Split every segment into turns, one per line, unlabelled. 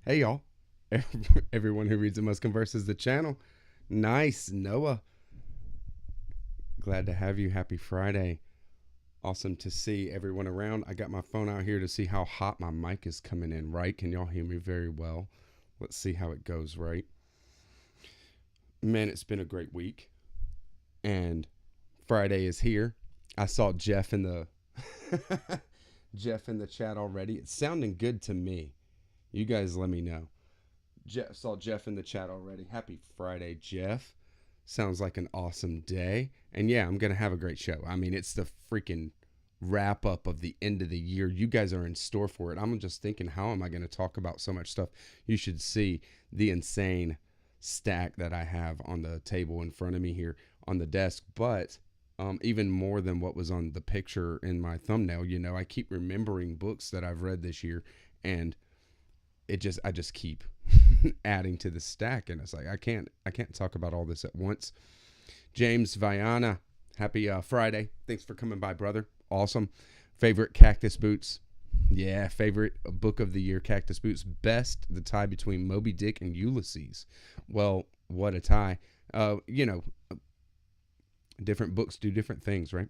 Hey, y'all. Everyone who reads and must converses the channel. Nice, Noah. Glad to have you. Happy Friday. Awesome to see everyone around. I got my phone out here to see how hot my mic is coming in, right? Can y'all hear me very well? Let's see how it goes, right? Man, it's been a great week. And Friday is here. I saw Jeff in the Jeff in the chat already. It's sounding good to me. You guys let me know. Saw Jeff in the chat already. Happy Friday, Jeff. Sounds like an awesome day. And yeah, I'm going to have a great show. I mean, it's the freaking wrap up of the end of the year. You guys are in store for it. I'm just thinking, how am I going to talk about so much stuff? You should see the insane stack that I have on the table in front of me here on the desk. But even more than what was on the picture in my thumbnail, I keep remembering books that I've read this year, and I just keep adding to the stack, and it's like I can't talk about all this at once. James Viana, happy Friday. Thanks for coming by, brother. Awesome. Favorite Cactus Boots? Yeah, favorite book of the year, Cactus Boots. Best, the tie between Moby Dick and Ulysses. Well, what a tie. Different books do different things, right?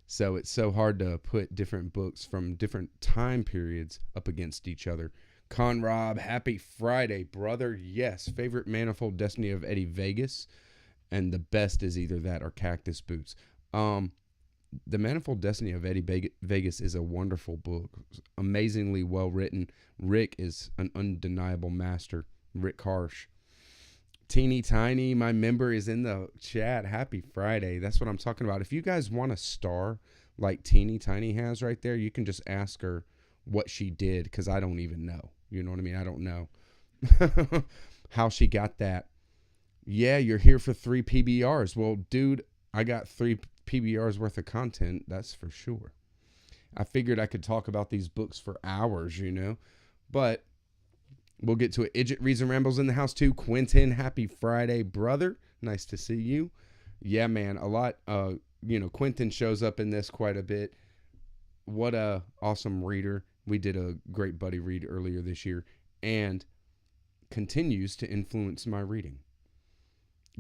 So it's so hard to put different books from different time periods up against each other. Conrob, happy Friday, brother. Yes, favorite Manifold Destiny of Eddie Vegas, and the best is either that or Cactus Boots. The Manifold Destiny of Eddie Vegas is a wonderful book, amazingly well written. Rick is an undeniable master. Rick Harsh. Teeny Tiny, my member, is in the chat. Happy Friday. That's what I'm talking about. If you guys want a star like Teeny Tiny has right there, you can just ask her what she did, because I don't even know. You know what I mean? I don't know how she got that. Yeah, you're here for 3 PBRs. Well, dude, I got 3 PBRs worth of content, that's for sure. I figured I could talk about these books for hours, but we'll get to it. Idget Reads and Rambles in the house too. Quentin, happy Friday, brother. Nice to see you. Yeah, man, a lot. Quentin shows up in this quite a bit. What a awesome reader. We did a great buddy read earlier this year, and continues to influence my reading.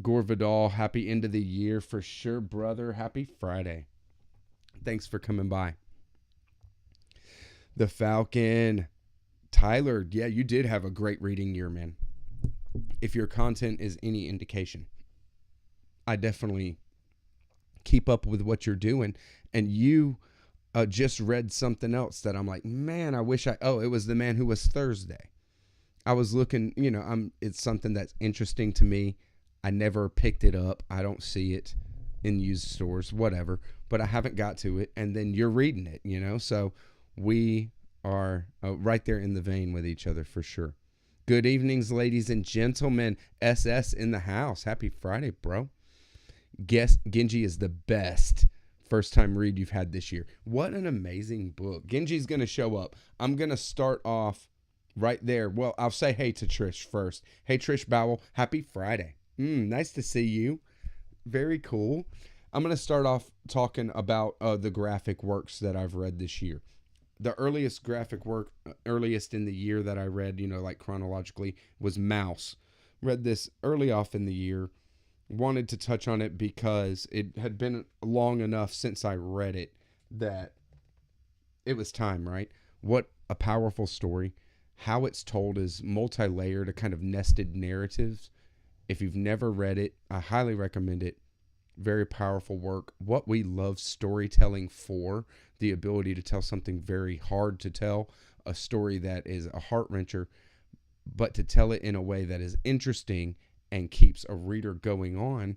Gore Vidal, happy end of the year for sure, brother. Happy Friday. Thanks for coming by. The Falcon. Tyler, yeah, you did have a great reading year, man. If your content is any indication, I definitely keep up with what you're doing, and you just read something else that I'm like, man, I wish it was The Man Who Was Thursday. I was looking, it's something that's interesting to me. I never picked it up. I don't see it in used stores, whatever, but I haven't got to it. And then you're reading it, so we are right there in the vein with each other for sure. Good evenings, ladies and gentlemen. SS in the house. Happy Friday, bro. Guess Genji is the best first time read you've had this year. What an amazing book. Genji's going to show up. I'm going to start off right there. Well, I'll say hey to Trish first. Hey, Trish Bowell. Happy Friday. Nice to see you. Very cool. I'm going to start off talking about the graphic works that I've read this year. The earliest graphic work, earliest in the year that I read, like chronologically, was Mouse. Read this early off in the year. Wanted to touch on it because it had been long enough since I read it that it was time, right? What a powerful story. How it's told is multi-layered, a kind of nested narratives. If you've never read it, I highly recommend it. Very powerful work. What we love storytelling for, the ability to tell something very hard to tell, a story that is a heart-wrencher, but to tell it in a way that is interesting and keeps a reader going on,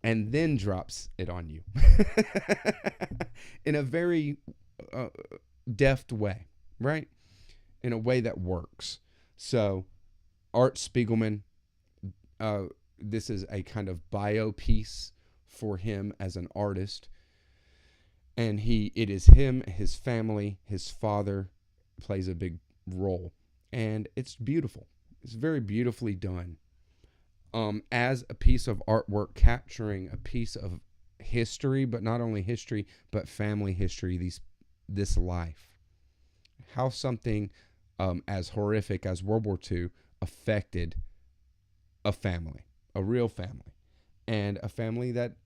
and then drops it on you in a very deft way, right? In a way that works. So, Art Spiegelman, this is a kind of bio piece for him as an artist. And it is him, his family, his father plays a big role. And it's beautiful. It's very beautifully done. As a piece of artwork capturing a piece of history, but not only history, but family history, this life. How something as horrific as World War II affected a family, a real family, and a family that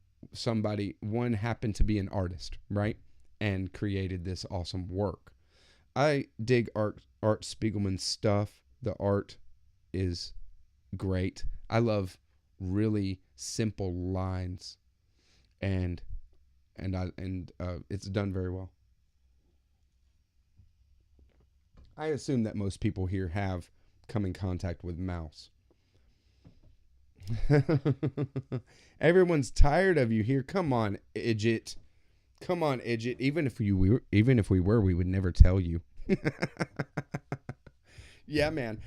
one happened to be an artist, right? And created this awesome work. I dig Art Spiegelman's stuff. The art is great. I love really simple lines, and it's done very well. I assume that most people here have come in contact with Mouse. Everyone's tired of you here. Come on, Idjit. Come on, Idjit. Even if we were, we would never tell you. Yeah, man.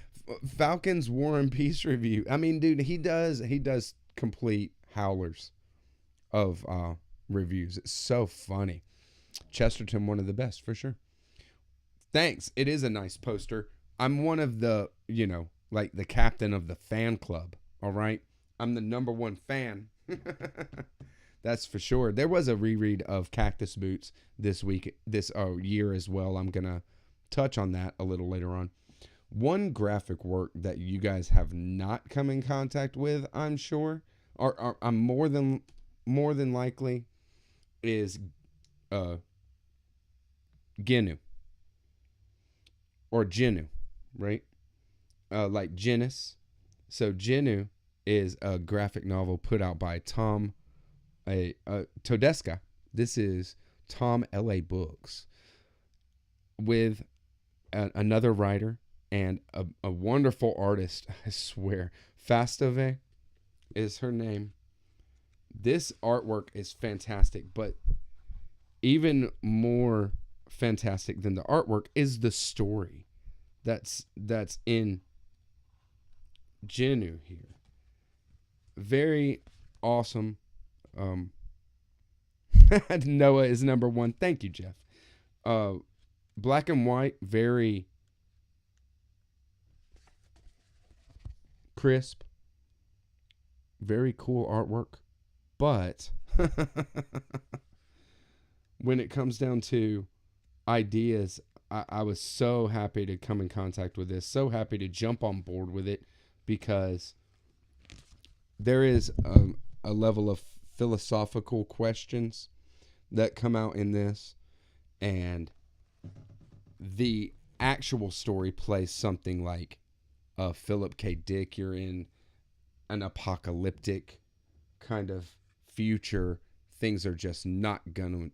Falcon's War and Peace review. I mean, dude, he does complete howlers of reviews. It's so funny. Chesterton, one of the best for sure. Thanks. It is a nice poster. I'm one of the, like the captain of the fan club. All right. I'm the number one fan. That's for sure. There was a reread of Cactus Boots this year as well. I'm going to touch on that a little later on. One graphic work that you guys have not come in contact with, I'm sure, or I'm more than likely, is Genu or Genu, right? Like genus. So Genu is a graphic novel put out by Todesca. This is Tom L.A. Books with another writer and a wonderful artist, I swear. Fastove is her name. This artwork is fantastic, but even more fantastic than the artwork is the story that's in Genu here. Very awesome. Noah is number one. Thank you, Jeff. Black and white, very crisp, very cool artwork. But when it comes down to ideas, I was so happy to come in contact with this, so happy to jump on board with it, because there is a level of philosophical questions that come out in this, and the actual story plays something like Philip K. Dick. You're in an apocalyptic kind of future. Things are just not going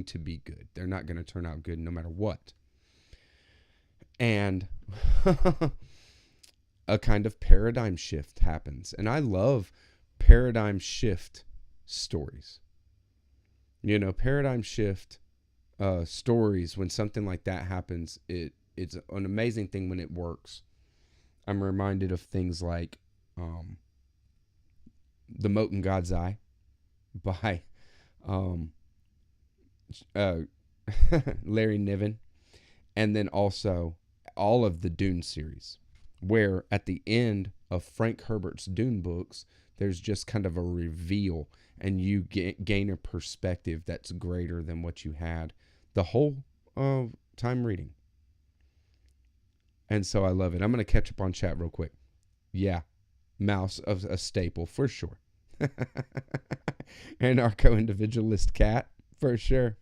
to be good. They're not going to turn out good no matter what. And a kind of paradigm shift happens. And I love paradigm shift stories. Paradigm shift stories, when something like that happens, it's an amazing thing when it works. I'm reminded of things like The Moat in God's Eye by Larry Niven, and then also all of the Dune series, where at the end of Frank Herbert's Dune books, there's just kind of a reveal, and you gain a perspective that's greater than what you had the whole time reading. And so I love it. I'm going to catch up on chat real quick. Yeah, Mouse of a staple for sure. Anarcho-individualist cat for sure.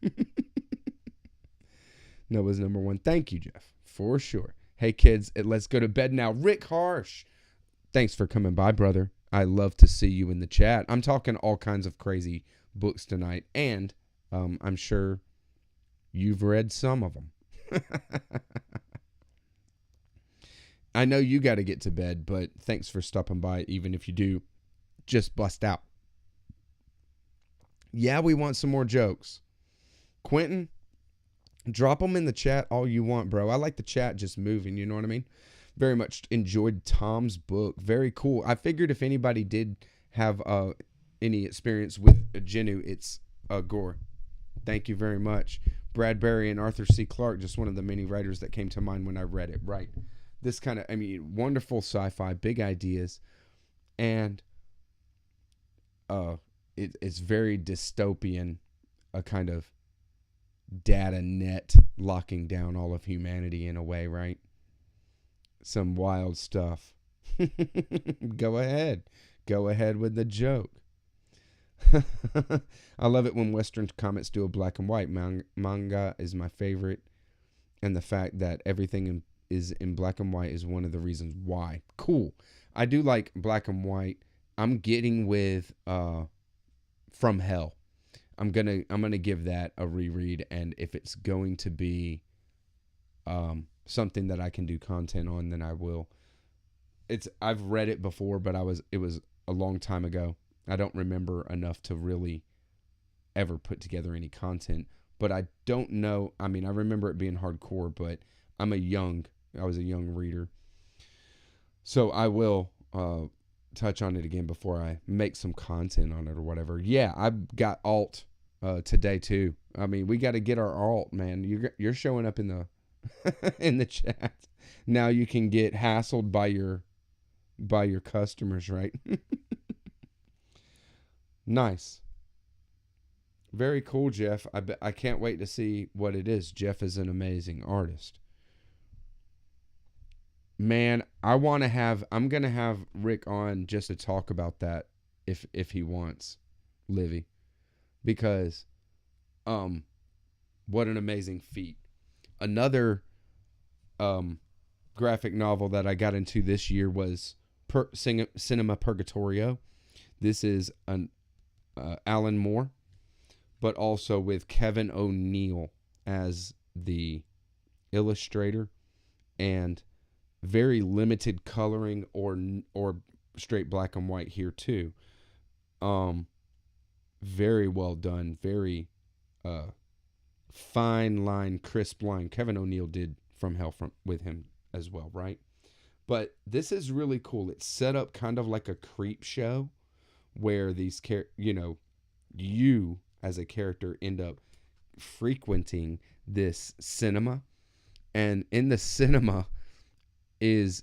Noah's number one. Thank you, Jeff, for sure. Hey, kids, let's go to bed now. Rick Harsh, thanks for coming by, brother. I love to see you in the chat. I'm talking all kinds of crazy books tonight, and I'm sure you've read some of them. I know you got to get to bed, but thanks for stopping by, even if you do just bust out. Yeah, we want some more jokes. Quentin, drop them in the chat all you want, bro. I like the chat just moving, you know what I mean? Very much enjoyed Tom's book. Very cool. I figured if anybody did have any experience with Genu, it's Gore. Thank you very much. Brad Berry and Arthur C. Clarke, just one of the many writers that came to mind when I read it, right? This kind of, wonderful sci-fi, big ideas, and it's very dystopian, a kind of data net locking down all of humanity in a way, right? some wild stuff. Go ahead. Go ahead with the joke. I love it when Western comics do a black and white. Manga is my favorite. And the fact that everything is in black and white is one of the reasons why. Cool. I do like black and white. I'm getting with From Hell. I'm gonna give that a reread, and if it's going to be something that I can do content on, then I will. I've read it before, but it was a long time ago. I don't remember enough to really ever put together any content. But I don't know. I mean, I remember it being hardcore, but I was a young reader. So I will touch on it again before I make some content on it or whatever. Yeah, I got alt today too. I mean, we got to get our alt, man. You're showing up in the in the chat. Now you can get hassled by your customers, right? Nice. Very cool, Jeff. I can't wait to see what it is. Jeff is an amazing artist. Man, I'm going to have Rick on just to talk about that if he wants, Livy. Because what an amazing feat. Another graphic novel that I got into this year was Cinema Purgatorio. This is an Alan Moore, but also with Kevin O'Neill as the illustrator, and very limited coloring or straight black and white here too. Very well done, very fine line, crisp line. Kevin O'Neill did From Hell with him as well, right? But this is really cool. It's set up kind of like a creep show where these you as a character end up frequenting this cinema, and in the cinema is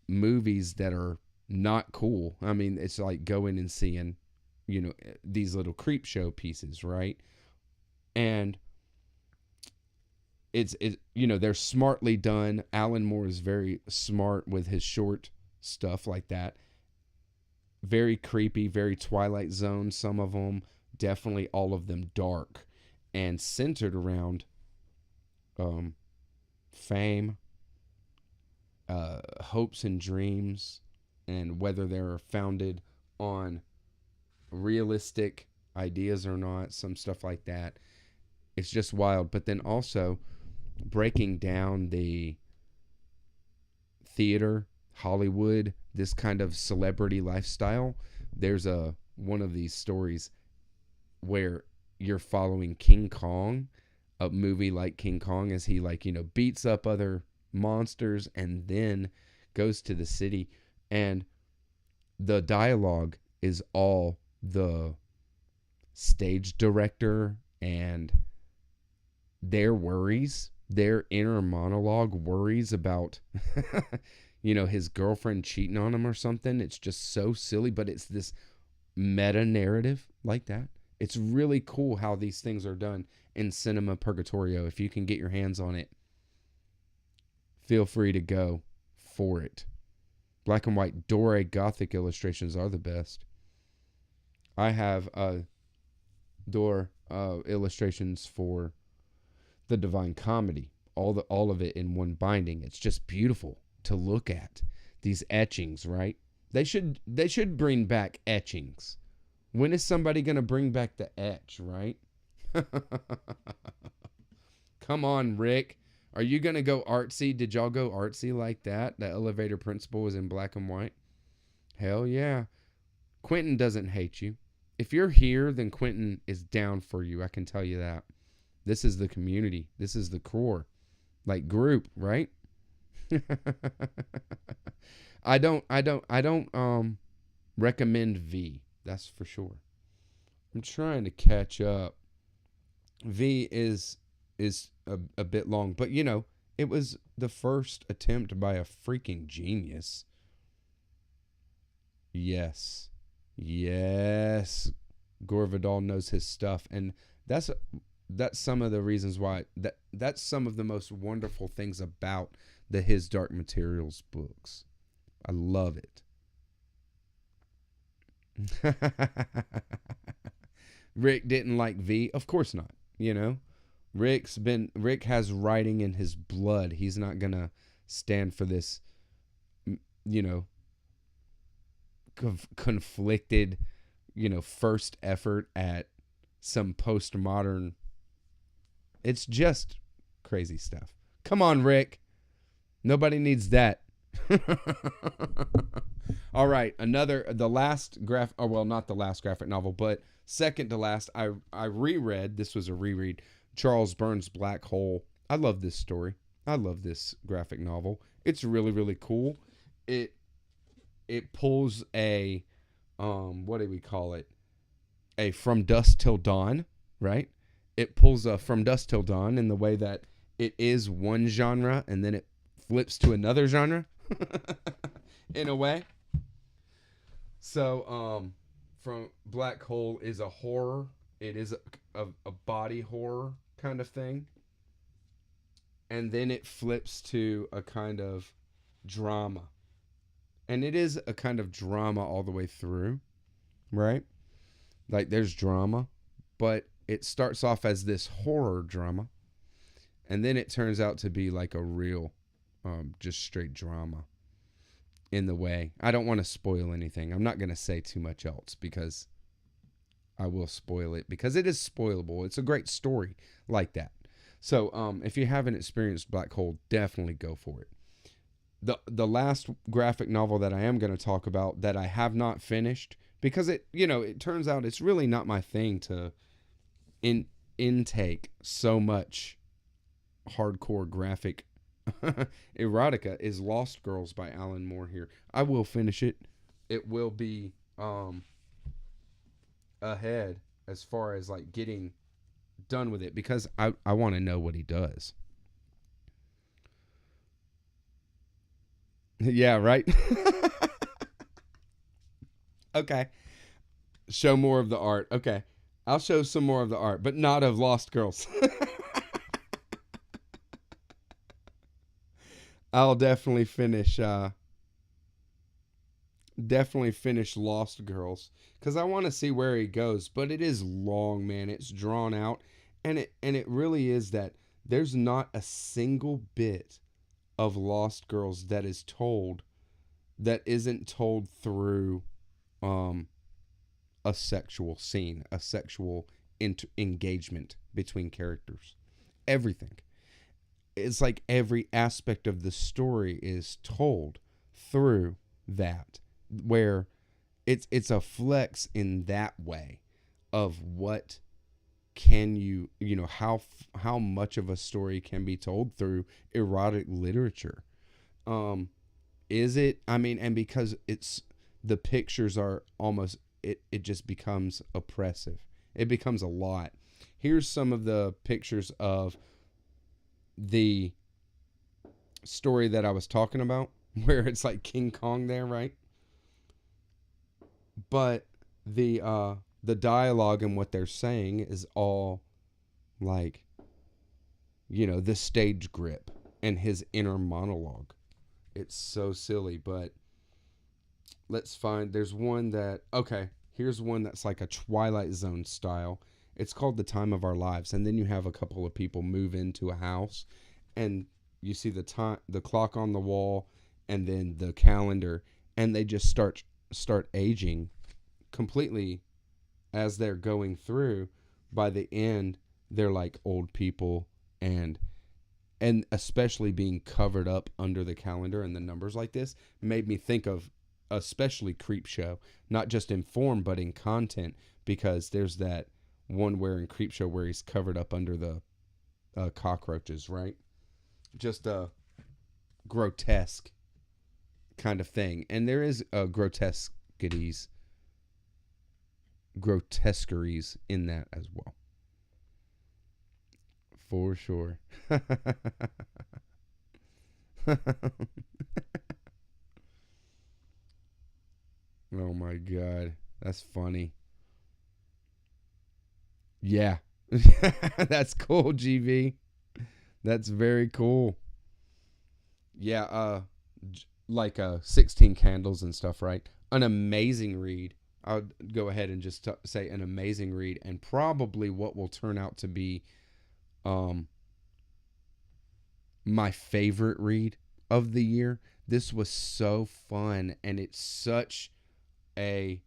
movies that are not cool. I mean, it's like going and seeing, these little creep show pieces, right? And they're smartly done. Alan Moore is very smart with his short stuff like that. Very creepy, very Twilight Zone, some of them, definitely all of them dark, and centered around fame, hopes and dreams, and whether they're founded on realistic ideas or not, some stuff like that. It's just wild. But then also breaking down the theater, Hollywood, this kind of celebrity lifestyle. There's one of these stories where you're following King Kong, a movie like King Kong, as he beats up other monsters and then goes to the city, and the dialogue is all the stage director and their worries, their inner monologue worries about his girlfriend cheating on him or something. It's just so silly, but it's this meta narrative like that. It's really cool how these things are done in Cinema Purgatorio. If you can get your hands on it, feel free to go for it. Black and white Dore Gothic illustrations are the best. I have Dore illustrations for the Divine Comedy. All of it in one binding. It's just beautiful to look at. These etchings, right? They should bring back etchings. When is somebody going to bring back the etch, right? Come on, Rick. Are you going to go artsy? Did y'all go artsy like that? The elevator principle was in black and white? Hell yeah. Quentin doesn't hate you. If you're here, then Quentin is down for you. I can tell you that. This is the community. This is the core. Like group, right? I don't recommend V. That's for sure. I'm trying to catch up. V is a bit long, but it was the first attempt by a freaking genius. Yes. Gore Vidal knows his stuff, and that's some of the reasons why that's some of the most wonderful things about the His Dark Materials books. I love it. Rick didn't like V. Of course not. You know, Rick has writing in his blood. He's not gonna stand for this, you know, conflicted, first effort at some postmodern. It's just crazy stuff. Come on, Rick. Nobody needs that. All right, the last not the last graphic novel, but second to last, I reread. This was a reread. Charles Burns' Black Hole. I love this story. I love this graphic novel. It's really, really cool. It pulls a what do we call it? A From Dusk Till Dawn, right? It pulls a From Dusk Till Dawn in the way that it is one genre and then it flips to another genre in a way. So, from Black Hole is a horror. It is a body horror kind of thing. And then it flips to a kind of drama. And it is a kind of drama all the way through, right? Like there's drama, but it starts off as this horror drama. And then it turns out to be like a real, just straight drama in the way. I don't want to spoil anything. I'm not going to say too much else because I will spoil it because it is spoilable. It's a great story like that. So if you haven't experienced Black Hole, definitely go for it. The last graphic novel that I am going to talk about that I have not finished because it turns out it's really not my thing to intake so much hardcore graphic erotica is Lost Girls by Alan Moore here. I will finish it. It will be ahead as far as like getting done with it because I want to know what he does. Yeah, right? Okay. Show more of the art. Okay. I'll show some more of the art, but not of Lost Girls. I'll definitely finish Lost Girls because I want to see where he goes, but it is long, man. It's drawn out, and it really is that there's not a single bit of Lost Girls that is told that isn't told through a sexual scene, a sexual engagement between characters. Everything. It's like every aspect of the story is told through that, where it's a flex in that way of what can how much of a story can be told through erotic literature. Is it? I mean, and because it's the pictures are almost it just becomes oppressive. It becomes a lot. Here's some of the pictures of the story that I was talking about, where it's like King Kong there, right? But the dialogue and what they're saying is all like, the stage grip and his inner monologue. It's so silly, but let's find, there's one that, okay, here's one that's like a Twilight Zone style. It's called The Time of Our Lives. And then you have a couple of people move into a house and you see the clock on the wall and then the calendar, and they just start aging completely as they're going through. By the end, they're like old people, and especially being covered up under the calendar and the numbers like this made me think of especially Creepshow, not just in form but in content, because there's that one where in Creepshow where he's covered up under the cockroaches, right? Just a grotesque kind of thing. And there is a grotesqueries in that as well. For sure. Oh my God. That's funny. Yeah. That's cool, GV. That's very cool. Yeah, like 16 Candles and stuff, right? An amazing read. I would go ahead and just say an amazing read, and probably what will turn out to be um my favorite read of the year. This was so fun, and it's such a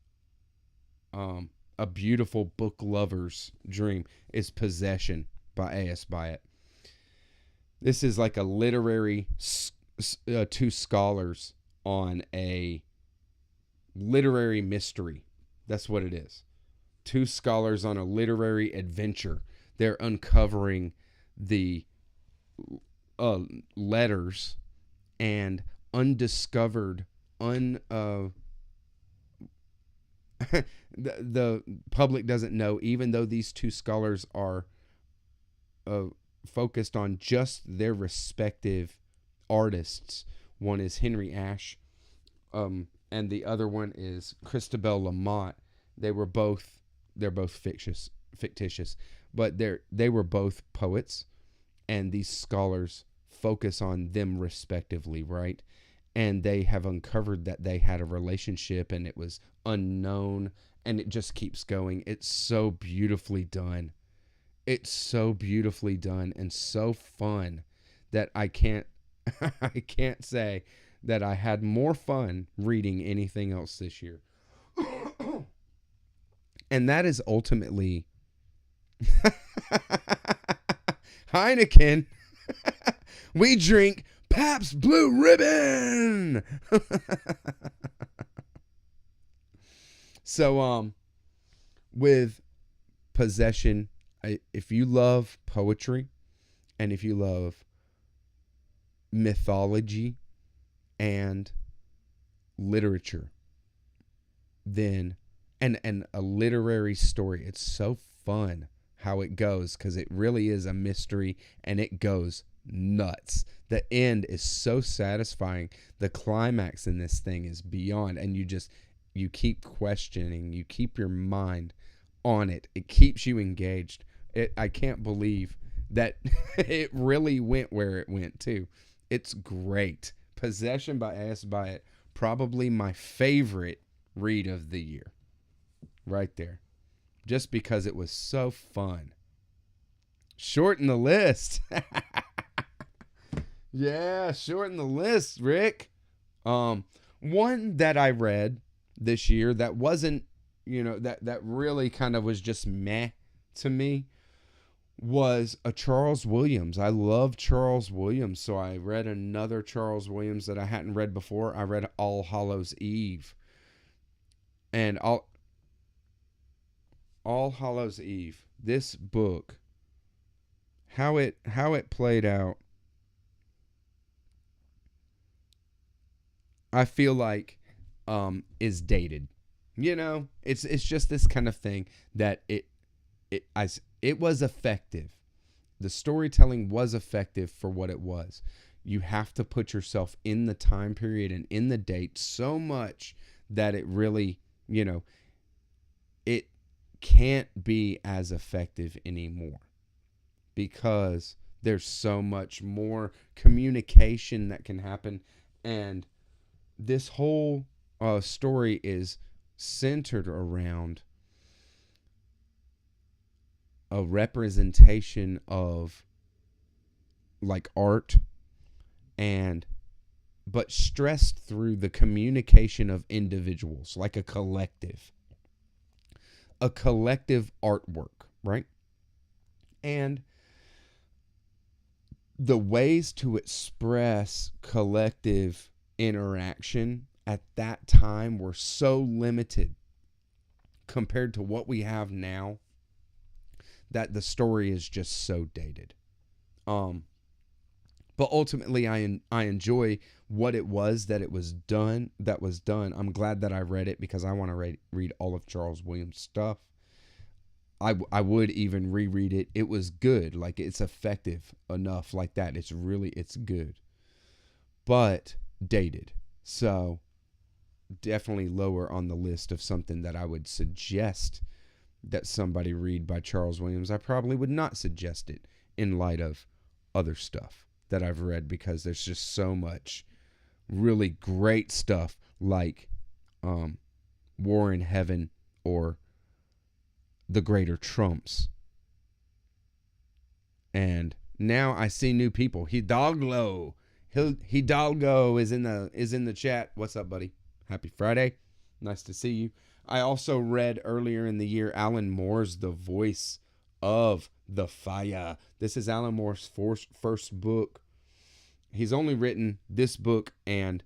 um a beautiful book lover's dream. Is Possession by A.S. Byatt. This is like a literary two scholars on a literary mystery. That's what it is. Two scholars on a literary adventure. They're uncovering the letters and undiscovered, the public doesn't know, even though these two scholars are focused on just their respective artists. One is Henry Ashe, and the other one is Christabel Lamont. They're both fictitious, but they were both poets, and these scholars focus on them respectively, right? And they have uncovered that they had a relationship, and it was unknown, and it just keeps going. It's so beautifully done. It's so beautifully done and so fun that I can't I can't say that I had more fun reading anything else this year. And that is ultimately Heineken. We drink Pabst Blue Ribbon. So with Possession, if you love poetry and if you love mythology and literature, then and a literary story, it's so fun how it goes, because it really is a mystery and it goes nuts. The end is so satisfying. The climax in this thing is beyond, and you keep questioning, you keep your mind on it. It keeps you engaged. I can't believe that it really went where it went too. It's great. Possession by A.S. Byatt, probably my favorite read of the year. Right there. Just because it was so fun. Shorten the list. Yeah, shorten the list, Rick. One that I read this year that wasn't, that really kind of was just meh to me was a Charles Williams. I love Charles Williams, so I read another Charles Williams that I hadn't read before. I read All Hallows Eve. And All Hallows Eve, this book, how it played out, I feel like is dated. It's just this kind of thing that it was effective. The storytelling was effective for what it was. You have to put yourself in the time period and in the date so much that it really, it can't be as effective anymore, because there's so much more communication that can happen. And this whole story is centered around a representation of like art, but stressed through the communication of individuals, like a collective artwork, right? And the ways to express collective interaction at that time were so limited compared to what we have now that the story is just so dated. But ultimately I enjoy what it was that was done. I'm glad that I read it, because I want to read all of Charles Williams' stuff. I would even reread it. It was good. Like, it's effective enough like that. It's good. But dated. So definitely lower on the list of something that I would suggest that somebody read by Charles Williams. I probably would not suggest it in light of other stuff. that I've read, because there's just so much really great stuff like War in Heaven or The Greater Trumps. And now I see new people. Hidalgo is in the chat. What's up, buddy? Happy Friday. Nice to see you. I also read earlier in the year Alan Moore's The Voice of the Fire. This is Alan Moore's first book. He's only written this book and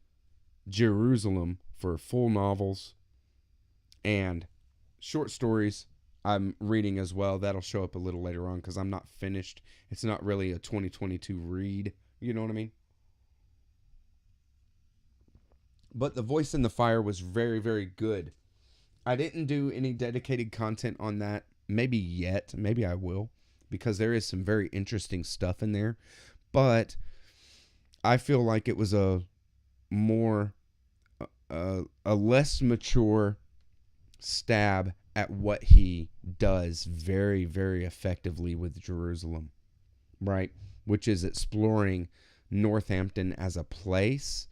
Jerusalem for full novels and short stories. I'm reading as well. That'll show up a little later on because I'm not finished. It's not really a 2022 read. You know what I mean? But The Voice in the Fire was very, very good. I didn't do any dedicated content on that. Maybe yet. Maybe I will. Because there is some very interesting stuff in there. But I feel like it was a less mature stab at what he does very, very effectively with Jerusalem, right? Which is exploring Northampton as a place,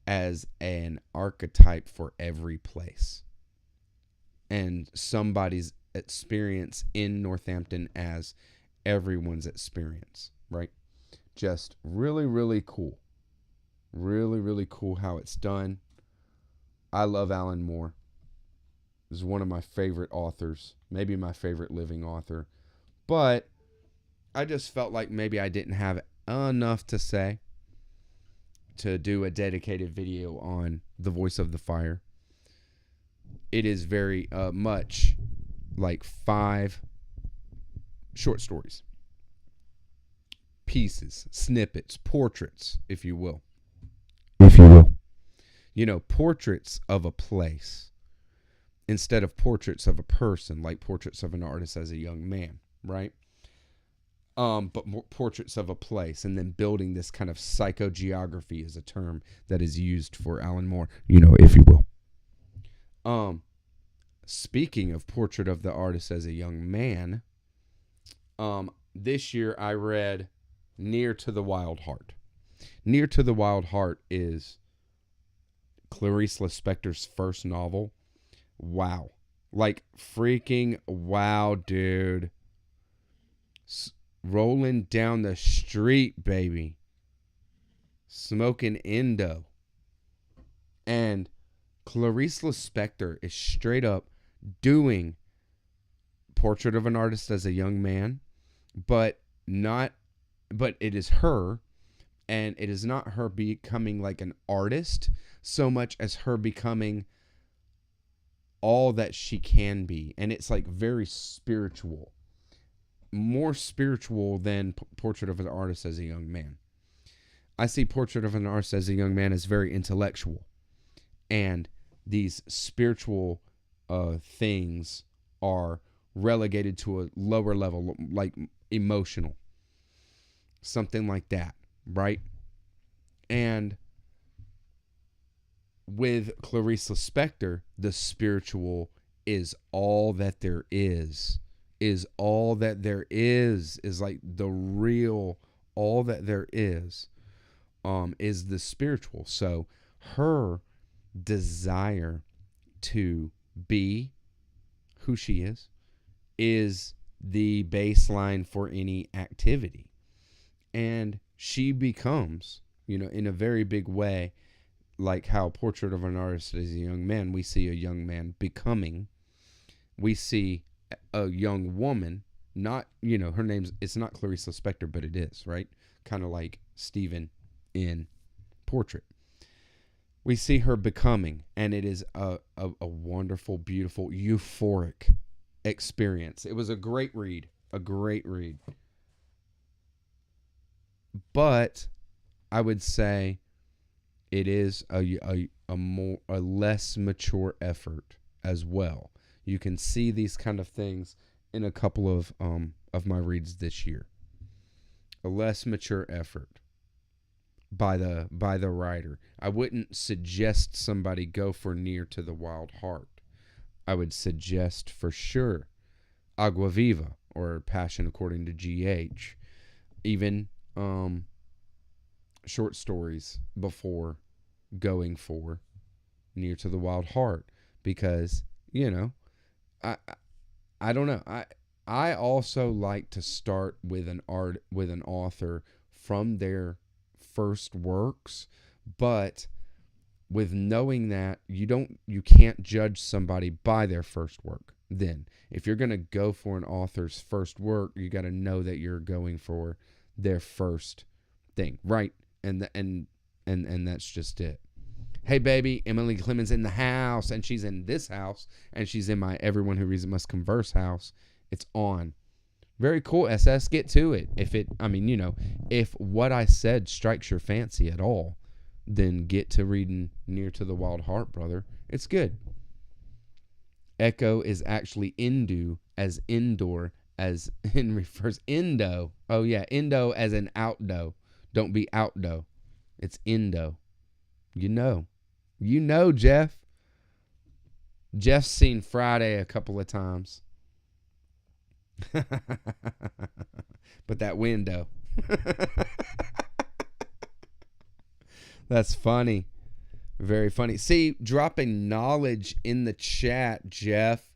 as an archetype for every place, and somebody's experience in Northampton as everyone's experience, right? Just really, really cool. Really, really cool how it's done. I love Alan Moore. Is one of my favorite authors, maybe my favorite living author. But I just felt like maybe I didn't have enough to say to do a dedicated video on The Voice of the Fire. It is very much like 5 short stories, pieces, snippets, portraits, if you will. You know, portraits of a place instead of portraits of a person, like portraits of an artist as a young man, right? But more portraits of a place, and then building this kind of psychogeography is a term that is used for Alan Moore, you know, if you will. Speaking of portrait of the artist as a young man, this year I read Near to the Wild Heart. Near to the Wild Heart is Clarice Lispector's first novel. Wow. Like, freaking wow, dude. Rolling down the street, baby. Smoking Indo. And Clarice Lispector is straight up doing Portrait of an Artist as a Young Man, but it is her, and it is not her becoming like an artist so much as her becoming all that she can be. And it's like very spiritual, more spiritual than Portrait of an Artist as a Young Man. I see Portrait of an Artist as a Young Man as very intellectual, and these spiritual things are relegated to a lower level, like emotional, something like that, right? And with Clarice Lispector, the spiritual is all that there is all that there is like the real, all that there is the spiritual. So her desire to be who she is the baseline for any activity. And she becomes, you know, in a very big way, like how Portrait of an Artist as a Young Man, we see a young man becoming. We see a young woman, not, you know, her name's, it's not Clarice Lispector, but it is, right? Kind of like Stephen in Portrait. We see her becoming, and it is a wonderful, beautiful, euphoric experience. It was a great read. But I would say it is a less mature effort as well. You can see these kind of things in a couple of my reads this year. A less mature effort by the writer. I wouldn't suggest somebody go for Near to the Wild Heart. I would suggest for sure Agua Viva or Passion According to G.H. Even short stories before going for Near to the Wild Heart, because, you know, I I don't know. I also like to start with an author from their first works, but with knowing that you can't judge somebody by their first work. Then if you're going to go for an author's first work, you got to know that you're going for their first thing, right? And that's just it. Hey baby, Emily Clemens in the house, and she's in this house, and she's in my Everyone Who Reads It Must Converse house. It's on. Very cool, SS. Get to it. If what I said strikes your fancy at all, then get to reading Near to the Wild Heart, brother. It's good. Echo is actually Indu as indoor, as in refers Indo. Oh yeah, Indo as in outdo. Don't be outdo. It's Indo. You know, Jeff. Jeff's seen Friday a couple of times. But that window. That's funny. Very funny. See, dropping knowledge in the chat, Jeff.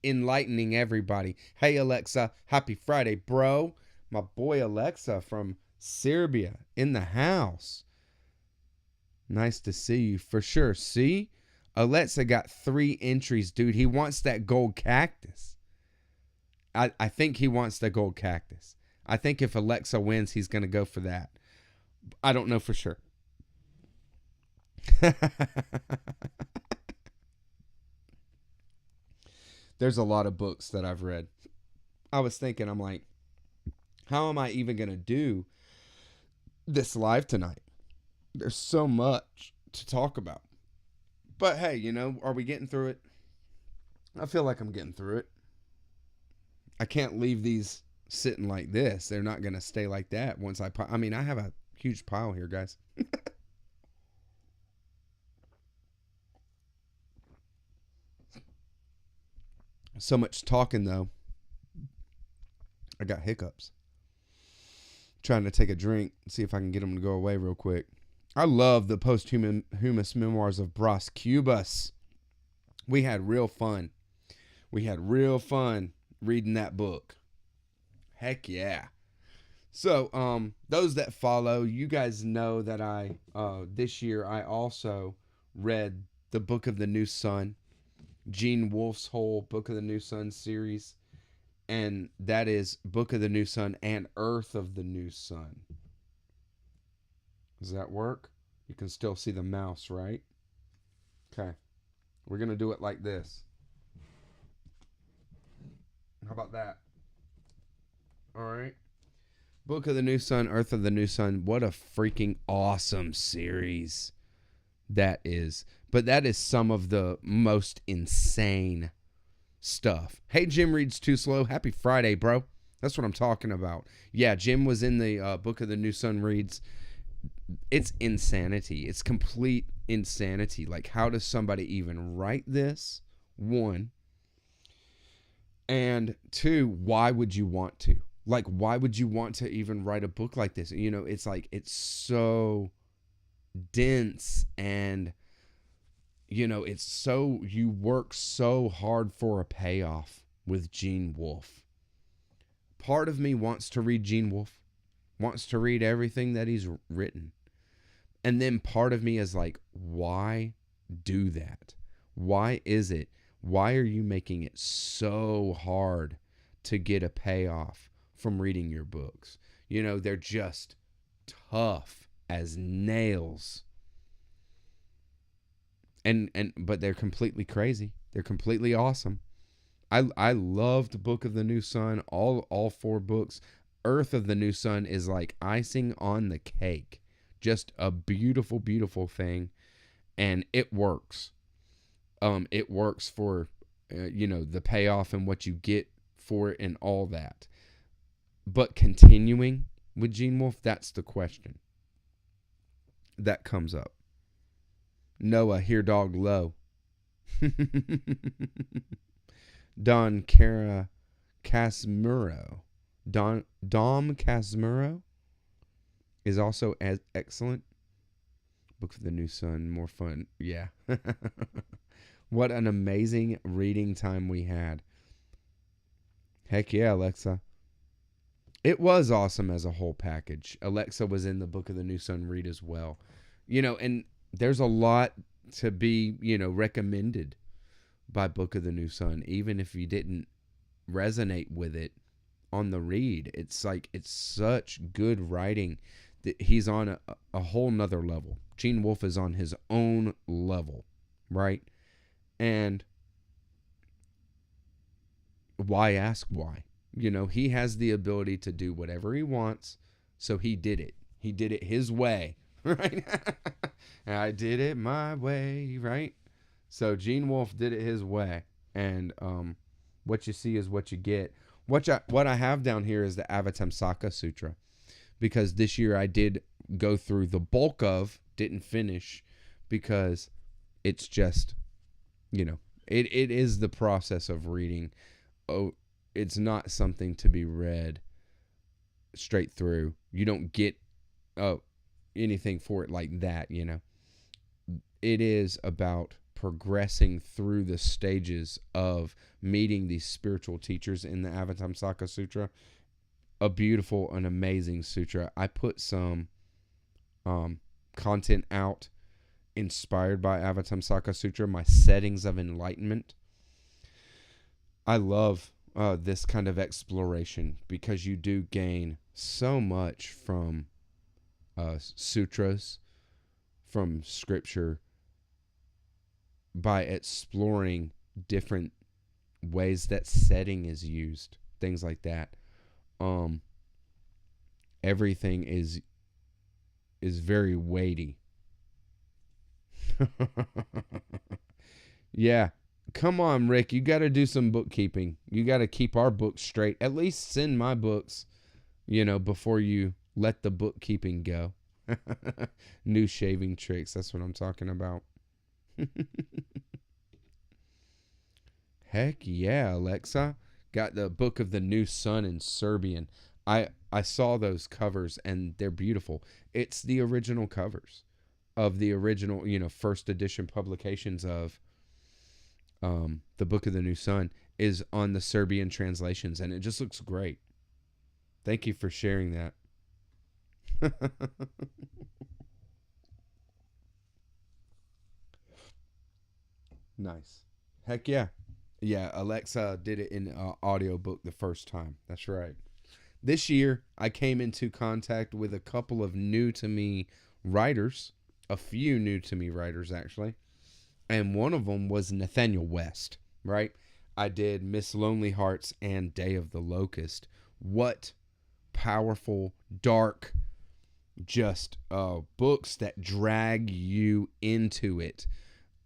Enlightening everybody. Hey, Alexa. Happy Friday, bro. My boy Alexa from Serbia in the house. Nice to see you for sure. See? Alexa got 3 entries, dude. He wants that gold cactus. I think he wants the gold cactus. I think if Alexa wins, he's going to go for that. I don't know for sure. There's a lot of books that I've read. I was thinking, I'm like, how am I even going to do this live tonight? There's so much to talk about. But hey, are we getting through it? I feel like I'm getting through it. I can't leave these sitting like this. They're not going to stay like that once I have a huge pile here, guys. So much talking, though. I got hiccups. Trying to take a drink, see if I can get them to go away real quick. I love the posthumous memoirs of Bras Cubas. We had real fun. Reading that book. Heck yeah. So, those that follow, you guys know that this year I also read the Book of the New Sun, Gene Wolfe's whole Book of the New Sun series, and that is Book of the New Sun and Earth of the New Sun. Does that work? You can still see the mouse, right? Okay. We're going to do it like this. How about that? All right. Book of the New Sun, Earth of the New Sun. What a freaking awesome series that is. But that is some of the most insane stuff. Hey, Jim reads too slow. Happy Friday, bro. That's what I'm talking about. Yeah, Jim was in the Book of the New Sun reads. It's insanity. It's complete insanity. Like, how does somebody even write this? 1. And 2, why would you want to? Like, why would you want to even write a book like this? It's like, it's so dense, and, you work so hard for a payoff with Gene Wolfe. Part of me wants to read Gene Wolfe, wants to read everything that he's written. And then part of me is like, why do that? Why is it? Why are you making it so hard to get a payoff from reading your books? They're just tough as nails. But they're completely crazy. They're completely awesome. I loved Book of the New Sun, all 4 books. Earth of the New Sun is like icing on the cake. Just a beautiful, beautiful thing. And it works. It works for, the payoff and what you get for it and all that. But continuing with Gene Wolfe, that's the question that comes up. Noah, here dog low. Don Casimiro. Dom Casimiro? is also as excellent. Book of the New Sun, more fun. Yeah. What an amazing reading time we had. Heck yeah, Alexa. It was awesome as a whole package. Alexa was in the Book of the New Sun read as well. And there's a lot to be, recommended by Book of the New Sun, even if you didn't resonate with it on the read. It's like, it's such good writing that he's on a whole nother level. Gene Wolfe is on his own level, right? And why ask why? He has the ability to do whatever he wants, so he did it. He did it his way, right? I did it my way, right? So Gene Wolfe did it his way, and what you see is what you get. What I have down here is the Avatamsaka Sutra, because this year I did go through the bulk of, didn't finish, because it's just, it is the process of reading. Oh, it's not something to be read straight through. You don't get anything for it like that, It is about progressing through the stages of meeting these spiritual teachers in the Avatamsaka Sutra. A beautiful and amazing sutra. I put some content out inspired by Avatamsaka Sutra, my settings of enlightenment. I love this kind of exploration because you do gain so much from sutras, from scripture, by exploring different ways that setting is used, things like that. Everything is very weighty. Yeah. Come on, Rick. You got to do some bookkeeping. You got to keep our books straight. At least send my books, before you let the bookkeeping go. New shaving tricks. That's what I'm talking about. Heck yeah, Alexa. Got the Book of the New Sun in Serbian. I saw those covers and they're beautiful. It's the original covers of the original, first edition publications of the Book of the New Sun is on the Serbian translations, and it just looks great. Thank you for sharing that. Nice. Heck yeah. Yeah, Alexa did it in audiobook the first time. That's right. This year, I came into contact with a couple of new to me writers, a few new to me writers actually, and one of them was Nathaniel West, right? I did Miss Lonely Hearts and Day of the Locust. What powerful, dark, just books that drag you into it.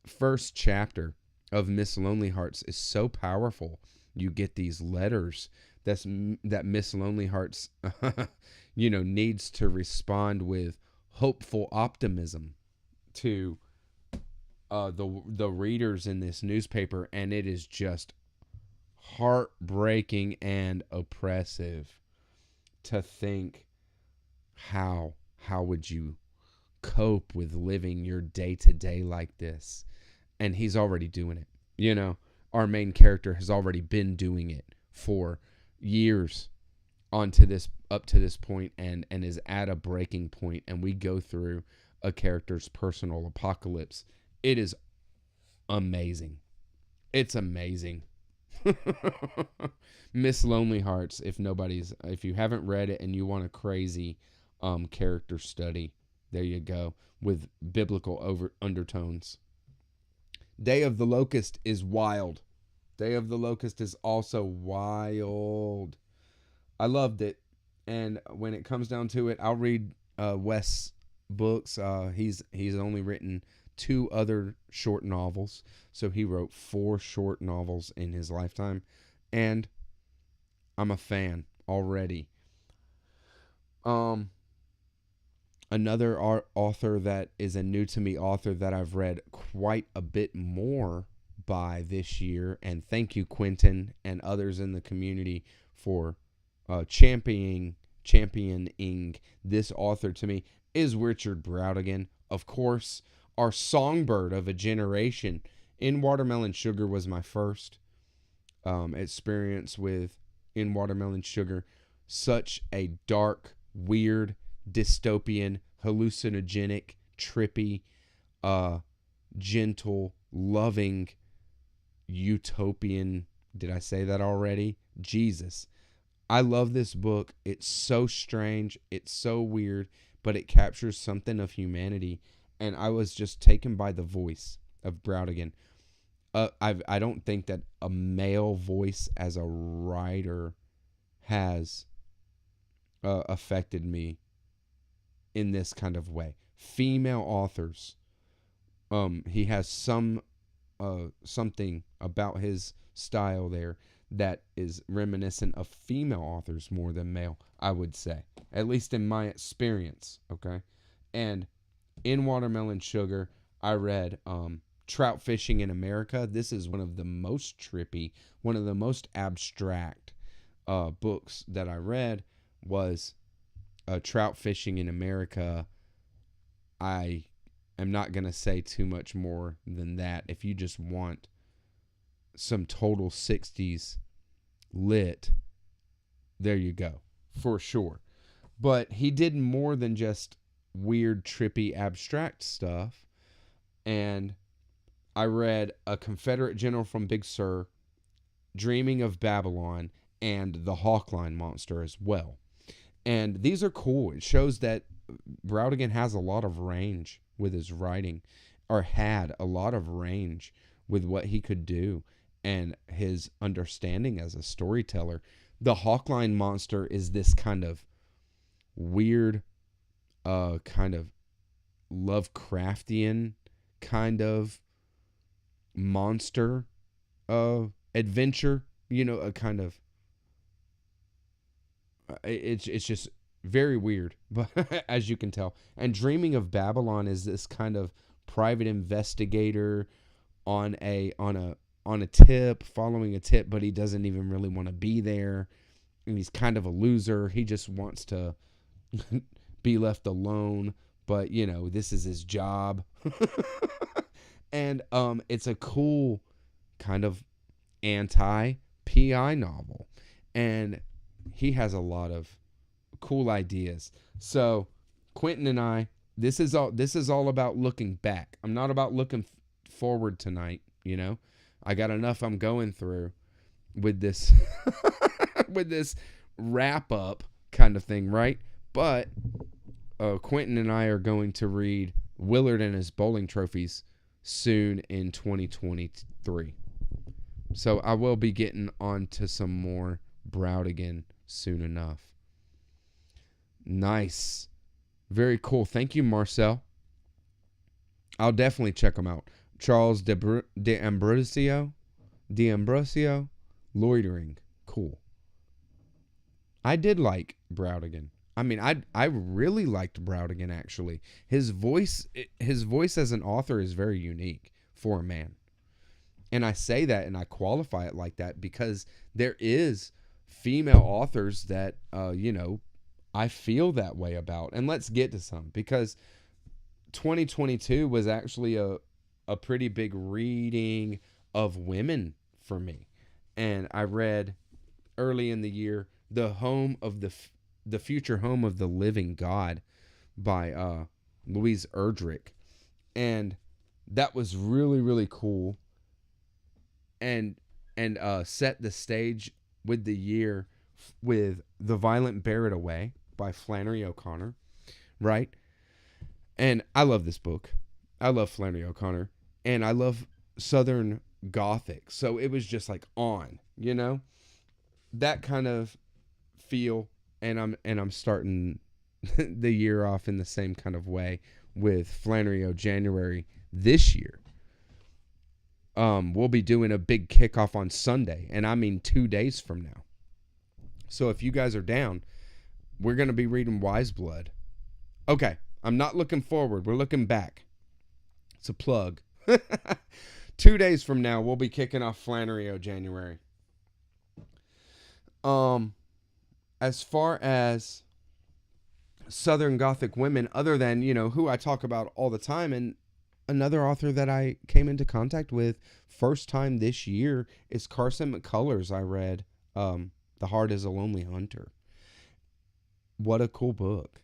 First chapter of Miss Lonely Hearts is so powerful. You get these letters that Miss Lonely Hearts needs to respond with hopeful optimism to the readers in this newspaper, and it is just heartbreaking and oppressive to think how would you cope with living your day-to-day like this. And he's already doing it. Our main character has already been doing it for years up to this point, and is at a breaking point, and we go through a character's personal apocalypse. It is amazing. It's amazing. Miss Lonely Hearts, if you haven't read it and you want a crazy character study, there you go, with biblical undertones. Day of the Locust is wild. Day of the Locust is also wild. I loved it. And when it comes down to it, I'll read West's books. He's only written 2 other short novels. So he wrote 4 short novels in his lifetime. And I'm a fan already. Another author that is a new to me author that I've read quite a bit more by this year, and thank you, Quentin, and others in the community for championing championing this author to me is Richard Brautigan. Of course, our songbird of a generation. In Watermelon Sugar was my first experience with In Watermelon Sugar. Such a dark, weird, dystopian, hallucinogenic, trippy, gentle, loving, utopian. Did I say that already? Jesus. I love this book. It's so strange. It's so weird, but it captures something of humanity. And I was just taken by the voice of Brautigan. I don't think that a male voice as a writer has affected me in this kind of way. Female authors, he has something about his style there that is reminiscent of female authors more than male, I would say, at least in my experience. Okay, and in Watermelon Sugar, I read Trout Fishing in America. This is one of the most trippy, one of the most abstract books that I read was Trout Fishing in America. I am not going to say too much more than that. If you just want some total 60s lit, there you go, for sure. But he did more than just weird, trippy, abstract stuff. And I read A Confederate General from Big Sur, Dreaming of Babylon, and The Hawkline Monster as well. And these are cool. It shows that Brautigan has a lot of range with his writing, or had a lot of range with what he could do and his understanding as a storyteller. The Hawkline Monster is this kind of weird, kind of Lovecraftian kind of monster adventure, a kind of it's just very weird, but as you can tell. And Dreaming of Babylon is this kind of private investigator on a tip, following a tip, but he doesn't even really want to be there, and he's kind of a loser. He just wants to be left alone, but this is his job. And it's a cool kind of anti-PI novel, and he has a lot of cool ideas. So Quentin and I, this is all about looking back. I'm not about looking forward tonight. I got enough I'm going through with this with this wrap up kind of thing, right? But Quentin and I are going to read Willard and His Bowling Trophies soon in 2023. So I will be getting on to some more Brautigan soon enough. Nice. Very cool. Thank you, Marcel. I'll definitely check them out. Charles D'Ambrosio, Loitering. Cool. I did like Brautigan. I mean, I really liked Brautigan, actually. His voice as an author is very unique for a man. And I say that and I qualify it like that because there is female authors that, I feel that way about. And let's get to some, because 2022 was actually a pretty big reading of women for me. And I read early in the year The Future Home of the Living God by Louise Erdrich. And that was really, really cool. And set the stage with the year with The Violent Bear It Away by Flannery O'Connor, right? And I love this book. I love Flannery O'Connor, and I love Southern Gothic. So it was just like on, that kind of feel. And I'm starting the year off in the same kind of way with Flannery O'January this year. We'll be doing a big kickoff on Sunday, and I mean 2 days from now. So if you guys are down, we're going to be reading Wise Blood. Okay, I'm not looking forward. We're looking back. It's a plug. 2 days from now, we'll be kicking off Flannery O'January. As far as Southern Gothic women other than, who I talk about all the time. And another author that I came into contact with first time this year is Carson McCullers. I read The Heart is a Lonely Hunter. What a cool book.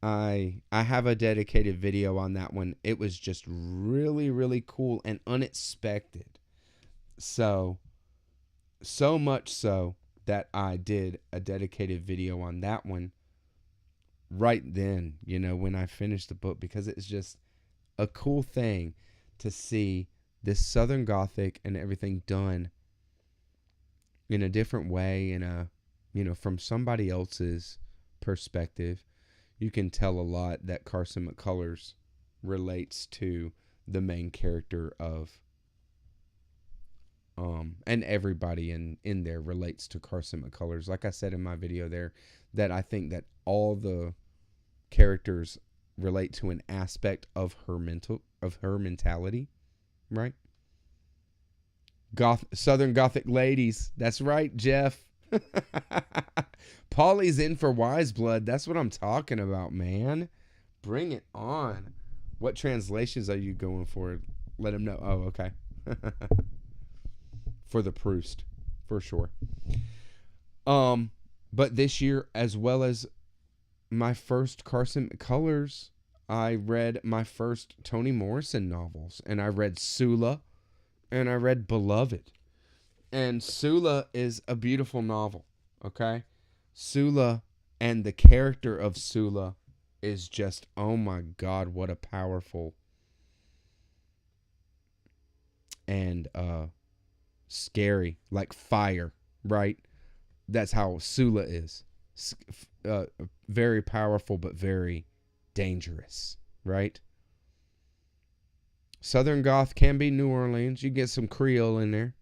I have a dedicated video on that one. It was just really, really cool and unexpected. So much so that I did a dedicated video on that one right then, when I finished the book, because it's just a cool thing to see this Southern Gothic and everything done in a different way, from somebody else's perspective. You can tell a lot that Carson McCullers relates to the main character of, and everybody in there relates to Carson McCullers. Like I said in my video there, that I think that all the characters relate to an aspect of her mentality, right? Southern Gothic ladies. That's right, Jeff. Polly's in for Wise Blood. That's what I'm talking about, man. Bring it on. What translations are you going for? Let him know. Oh, okay. For the Proust, for sure. But this year, as well as my first Carson McCullers, I read my first Toni Morrison novels, and I read Sula, and I read Beloved. And Sula is a beautiful novel, okay? Sula and the character of Sula is just, oh my God, what a powerful and scary, like fire, right? That's how Sula is. Very powerful, but very dangerous, right? Southern Goth can be New Orleans. You get some Creole in there.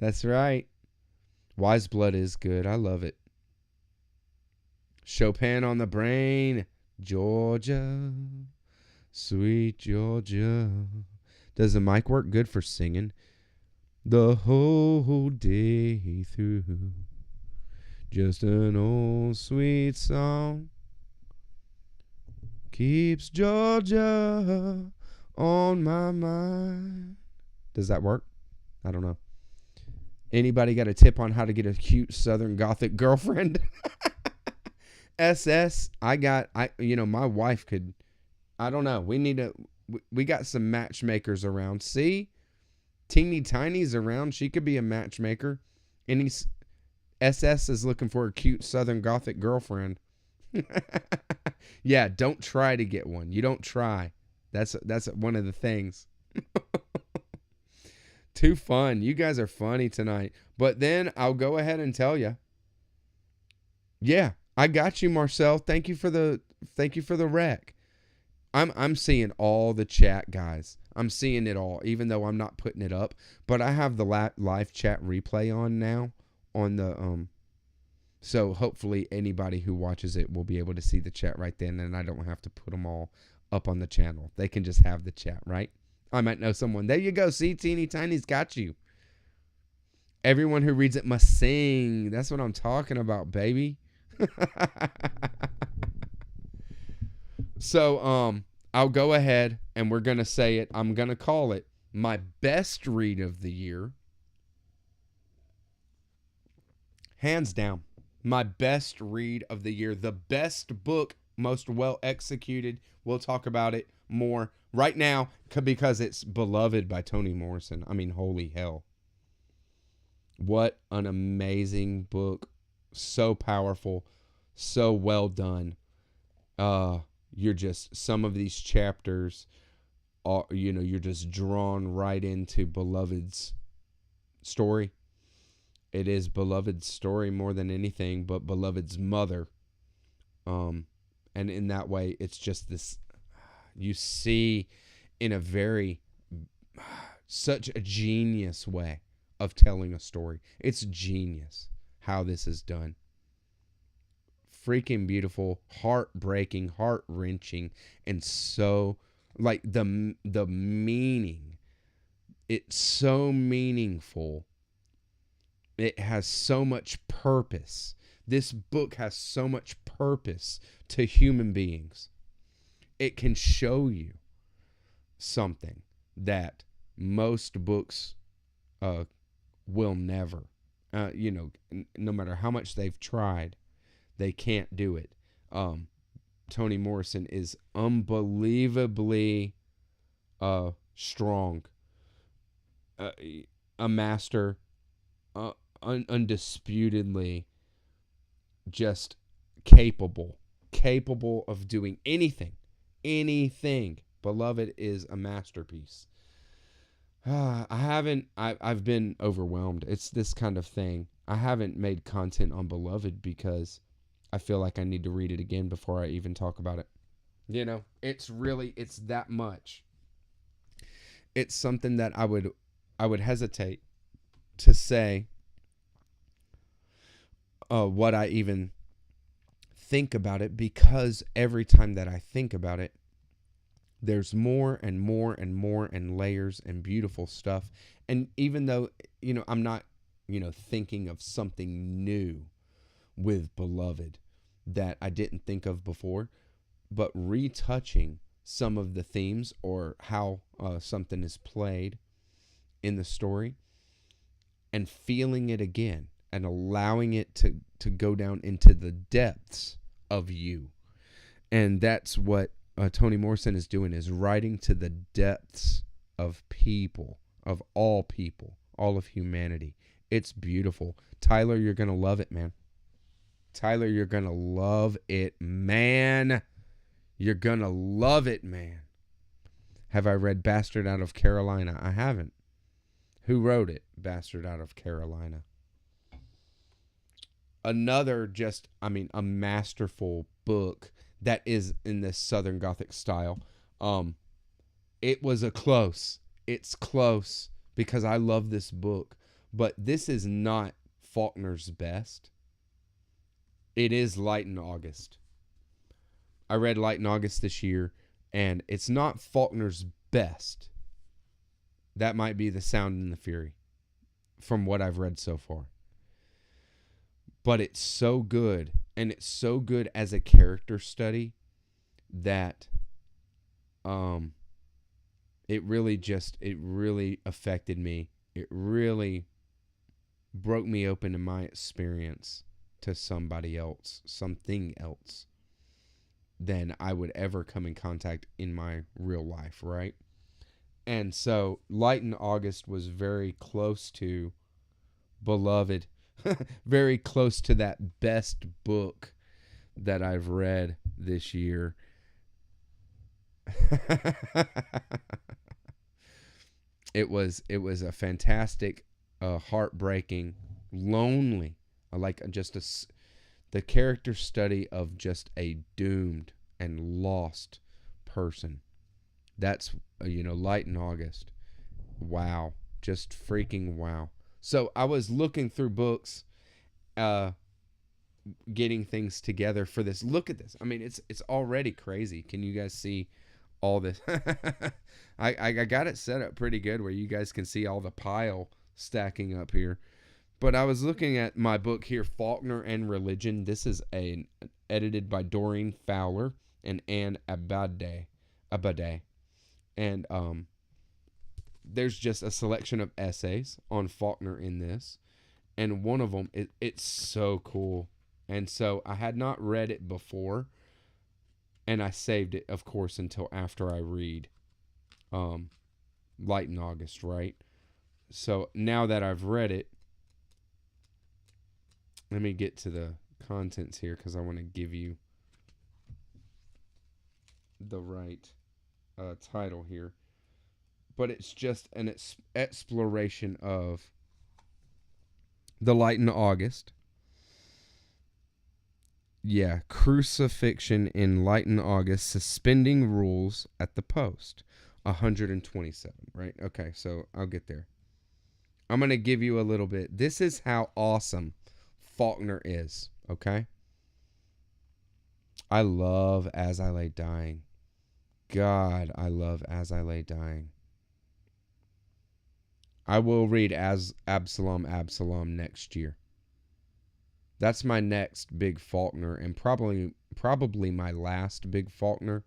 That's right. Wise Blood is good. I love it. Chopin on the Brain. Georgia. Sweet Georgia. Does the mic work good for singing? The whole day through. Just an old sweet song. Keeps Georgia on my mind. Does that work? I don't know. Anybody got a tip on how to get a cute Southern Gothic girlfriend? SS. My wife could. I don't know. We got some matchmakers around. See? Teeny Tiny's around. She could be a matchmaker. Any SS is looking for a cute Southern Gothic girlfriend. Yeah, don't try to get one. You don't try. That's one of the things. Too fun. You guys are funny tonight. But then I'll go ahead and tell you. Yeah, I got you, Marcel. Thank you for the rec. I'm seeing all the chat, guys. I'm seeing it all, even though I'm not putting it up. But I have the live chat replay on now on the so hopefully anybody who watches it will be able to see the chat right then, and I don't have to put them all up on the channel. They can just have the chat, right? I might know someone. There you go. See, Teeny Tiny's got you. Everyone who reads it must sing. That's what I'm talking about, baby. So, I'll go ahead and we're going to say it. I'm going to call it my best read of the year. Hands down. My best read of the year. The best book, most well executed. We'll talk about it more right now because it's Beloved by Toni Morrison. I mean, holy hell. What an amazing book. So powerful. So well done. You're just, some of these chapters are, you're just drawn right into Beloved's story. It is Beloved's story more than anything, but Beloved's mother. And in that way, it's just this, you see in a very, such a genius way of telling a story. It's genius how this is done. Freaking beautiful, heartbreaking, heart-wrenching, and so, like, the meaning. It's so meaningful. It has so much purpose. This book has so much purpose to human beings. It can show you something that most books will never. No matter how much they've tried, they can't do it. Toni Morrison is unbelievably strong, a master, undisputedly just capable of doing anything. Beloved is a masterpiece. I've been overwhelmed. It's this kind of thing. I haven't made content on Beloved because I feel like I need to read it again before I even talk about it. It's that much. It's something that I would hesitate to say what I even think about it, because every time that I think about it, there's more and more and more and layers and beautiful stuff. And even though, I'm not, thinking of something new with Beloved that I didn't think of before, but retouching some of the themes or how something is played in the story and feeling it again and allowing it to go down into the depths of you. And that's what Toni Morrison is doing, is writing to the depths of people, of all of humanity. It's beautiful. Tyler, you're going to love it, man. Tyler, you're going to love it, man. You're going to love it, man. Have I read Bastard Out of Carolina? I haven't. Who wrote it? Bastard Out of Carolina. Another a masterful book that is in this Southern Gothic style. It's close because I love this book, but this is not Faulkner's best. It is Light in August. I read Light in August this year, and it's not Faulkner's best. That might be The Sound and the Fury from what I've read so far. But it's so good, and it's so good as a character study that it really affected me. It really broke me open in my experience to something else than I would ever come in contact in my real life, right? And so Light in August was very close to Beloved, very close to that best book that I've read this year. It was a fantastic, heartbreaking, lonely, the character study of just a doomed and lost person. That's, Light in August. Wow. Just freaking wow. So I was looking through books, getting things together for this. Look at this. I mean, it's already crazy. Can you guys see all this? I got it set up pretty good where you guys can see all the pile stacking up here. But I was looking at my book here, Faulkner and Religion. This is edited by Doreen Fowler and Anne Abade. And there's just a selection of essays on Faulkner in this. And one of them, it's so cool. And so I had not read it before. And I saved it, of course, until after I read Light in August, right? So now that I've read it, let me get to the contents here because I want to give you the right title here. But it's just an exploration of the Light in August. Yeah, crucifixion in Light in August, suspending rules at the post. 127, right? Okay, so I'll get there. I'm going to give you a little bit. This is how awesome Faulkner is, okay? I love As I Lay Dying. God, I love As I Lay Dying. I will read As Absalom next year. That's my next big Faulkner, and probably my last big Faulkner,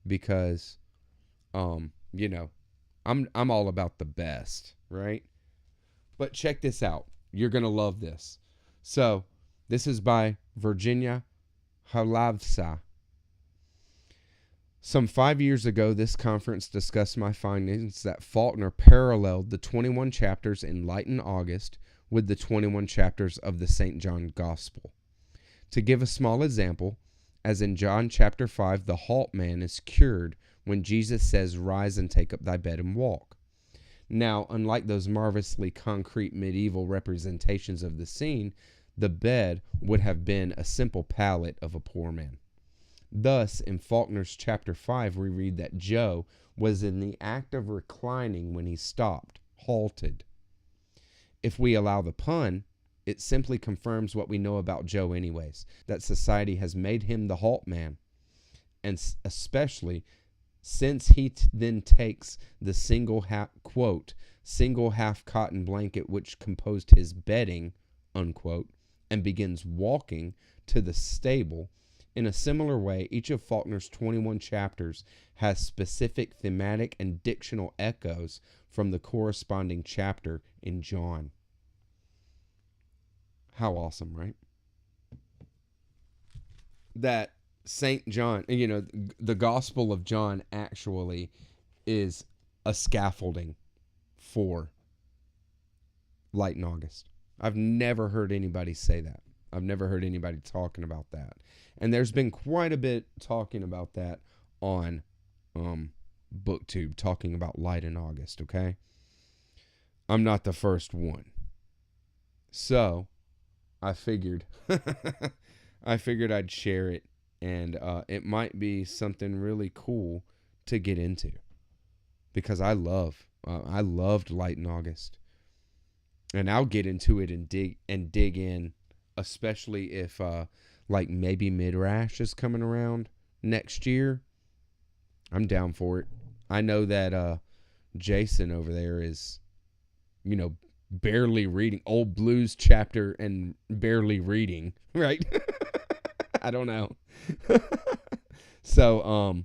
because you know, I'm all about the best, right? But check this out. You're going to love this. So, this is by Virginia Halavsa. Some 5 years ago, this conference discussed my findings that Faulkner paralleled the 21 chapters in Light in August with the 21 chapters of the St. John Gospel. To give a small example, as in John chapter 5, the halt man is cured when Jesus says, "Rise and take up thy bed and walk." Now, unlike those marvelously concrete medieval representations of the scene, the bed would have been a simple pallet of a poor man. Thus, in Faulkner's chapter 5, we read that Joe was in the act of reclining when he stopped, halted. If we allow the pun, it simply confirms what we know about Joe anyways, that society has made him the halt man, and especially since he then takes the single half cotton blanket which composed his bedding, unquote, and begins walking to the stable. In a similar way, each of Faulkner's 21 chapters has specific thematic and dictional echoes from the corresponding chapter in John. How awesome, right? That St. John, the Gospel of John actually is a scaffolding for Light in August. I've never heard anybody say that. I've never heard anybody talking about that. And there's been quite a bit talking about that on BookTube, talking about Light in August, okay? I'm not the first one. So, I figured I'd share it, and it might be something really cool to get into, because I loved Light in August. And I'll get into it and dig in, especially if like maybe Midrash is coming around next year. I'm down for it. I know that Jason over there is, barely reading Old Blues chapter and barely reading, right? I don't know. So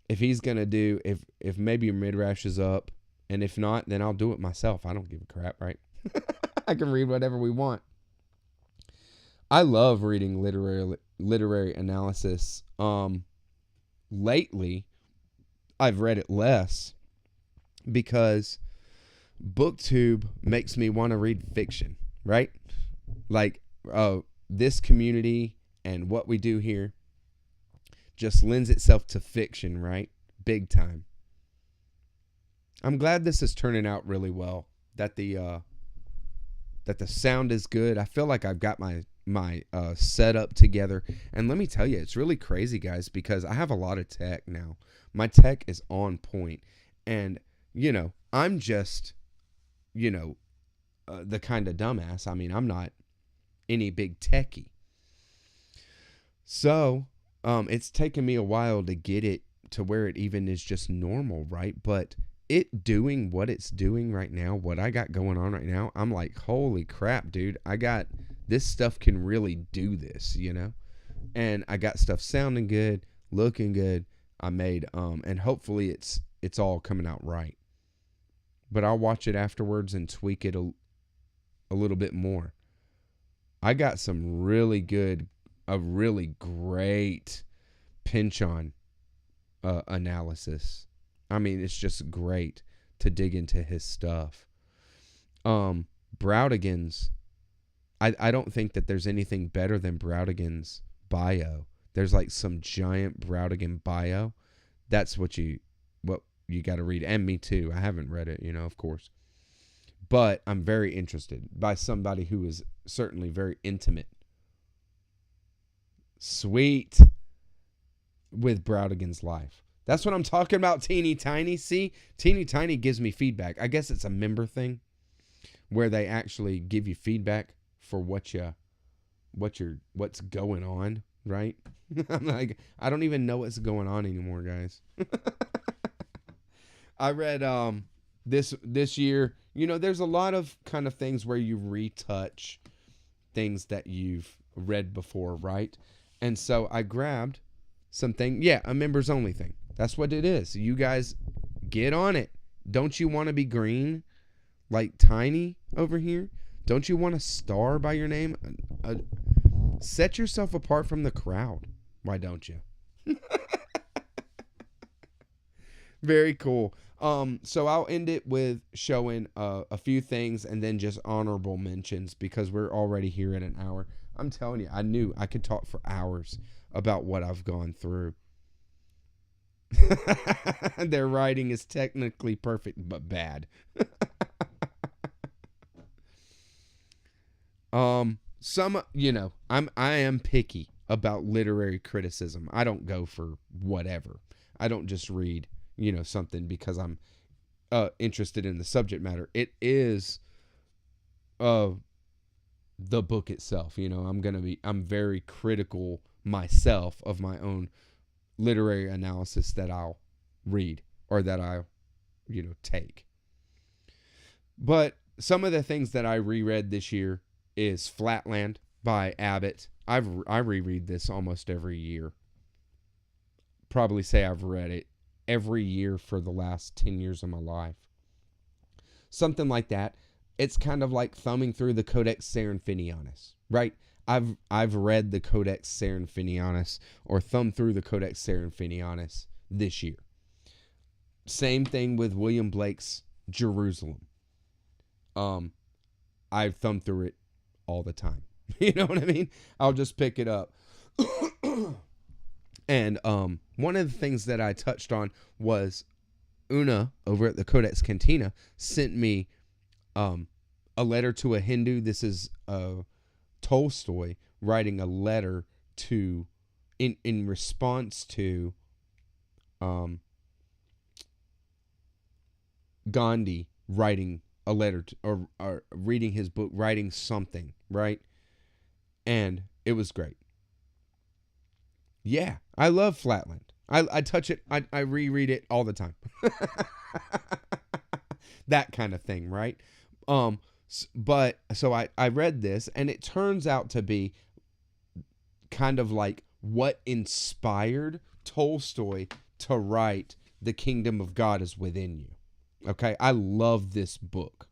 if he's gonna do, if maybe Midrash is up, and if not, then I'll do it myself. I don't give a crap, right? I can read whatever we want. I love reading literary analysis. Lately, I've read it less because BookTube makes me want to read fiction, right? Like this community and what we do here just lends itself to fiction, right? Big time. I'm glad this is turning out really well. That the sound is good. I feel like I've got my setup together, and let me tell you, it's really crazy, guys, because I have a lot of tech now. My tech is on point, and I'm just the kind of dumbass. I mean, I'm not any big techie, so it's taken me a while to get it to where it even is just normal, right? But it doing what it's doing right now, what I got going on right now, I'm like, holy crap, dude, this stuff can really do this, and I got stuff sounding good, looking good. I made, and hopefully it's all coming out right, but I'll watch it afterwards and tweak it a little bit more. I got a really great pinch on analysis. I mean, it's just great to dig into his stuff. Browdigan's, I don't think that there's anything better than Browdigan's bio. There's like some giant Browdigan bio. That's what you got to read. And me too. I haven't read it, of course. But I'm very interested by somebody who is certainly very intimate. Sweet. With Browdigan's life. That's what I'm talking about, Teeny Tiny. See, Teeny Tiny gives me feedback. I guess it's a member thing where they actually give you feedback for what's going on, right? I'm like, I don't even know what's going on anymore, guys. I read this year, there's a lot of kind of things where you retouch things that you've read before, right? And so I grabbed something, yeah, a members only thing. That's what it is. You guys get on it. Don't you want to be green like Tiny over here? Don't you want a star by your name? Set yourself apart from the crowd. Why don't you? Very cool. So I'll end it with showing a few things and then just honorable mentions because we're already here at an hour. I'm telling you, I knew I could talk for hours about what I've gone through. Their writing is technically perfect but bad. I am picky about literary criticism. I don't go for whatever. I don't just read, something because I'm interested in the subject matter. It is the book itself. I'm very critical myself of my own literary analysis that I'll read or that I'll, take. But some of the things that I reread this year is Flatland by Abbott. I reread this almost every year. Probably say I've read it every year for the last 10 years of my life. Something like that. It's kind of like thumbing through the Codex Seraphinianus, right? I've read the Codex Seraphinianus or thumbed through the Codex Seraphinianus this year. Same thing with William Blake's Jerusalem. I've thumbed through it all the time. You know what I mean? I'll just pick it up. And one of the things that I touched on was Una over at the Codex Cantina sent me a letter to a Hindu. This is Tolstoy writing a letter to in response to Gandhi writing a letter to, or reading his book, writing something, right? And it was great. Yeah, I love Flatland. I touch it. I reread it all the time. That kind of thing, right? But so I read this, and it turns out to be kind of like what inspired Tolstoy to write The Kingdom of God is Within You. Okay, I love this book.